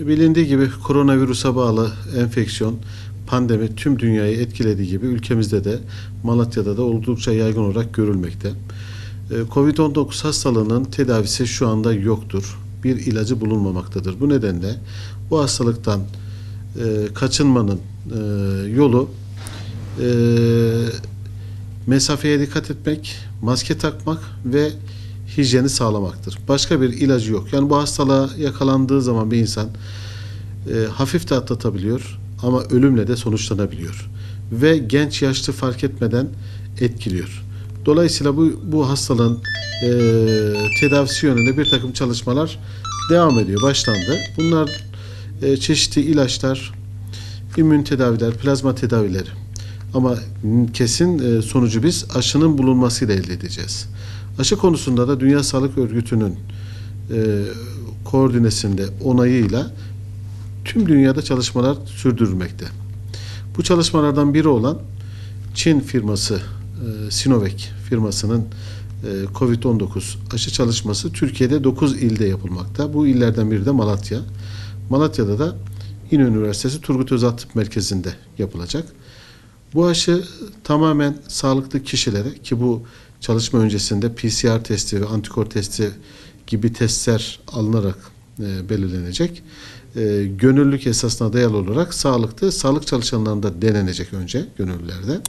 Bilindiği gibi koronavirüse bağlı enfeksiyon, pandemi tüm dünyayı etkilediği gibi ülkemizde de Malatya'da da oldukça yaygın olarak görülmekte. Covid-19 hastalığının tedavisi şu anda yoktur. Bir ilacı bulunmamaktadır. Bu nedenle bu hastalıktan kaçınmanın yolu mesafeye dikkat etmek, maske takmak ve hijyeni sağlamaktır. Başka bir ilacı yok. Yani bu hastalığa yakalandığı zaman bir insan hafif de atlatabiliyor ama ölümle de sonuçlanabiliyor. Ve genç yaşlı fark etmeden etkiliyor. Dolayısıyla bu hastalığın tedavisi yönünde bir takım çalışmalar devam ediyor, başlandı. Bunlar çeşitli ilaçlar, immün tedaviler, plazma tedavileri. Ama kesin sonucu biz aşının bulunmasıyla elde edeceğiz. Aşı konusunda da Dünya Sağlık Örgütü'nün koordinesinde, onayıyla tüm dünyada çalışmalar sürdürülmekte. Bu çalışmalardan biri olan Çin firması Sinovac firmasının Covid-19 aşı çalışması Türkiye'de 9 ilde yapılmakta. Bu illerden biri de Malatya. Malatya'da da İnönü Üniversitesi Turgut Özal Tıp Merkezi'nde yapılacak. Bu aşı tamamen sağlıklı kişilere, ki bu çalışma öncesinde PCR testi ve antikor testi gibi testler alınarak belirlenecek. Gönüllülük esasına dayalı olarak sağlık çalışanlarında denenecek önce gönüllülerde.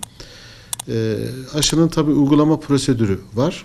Aşının tabii uygulama prosedürü var.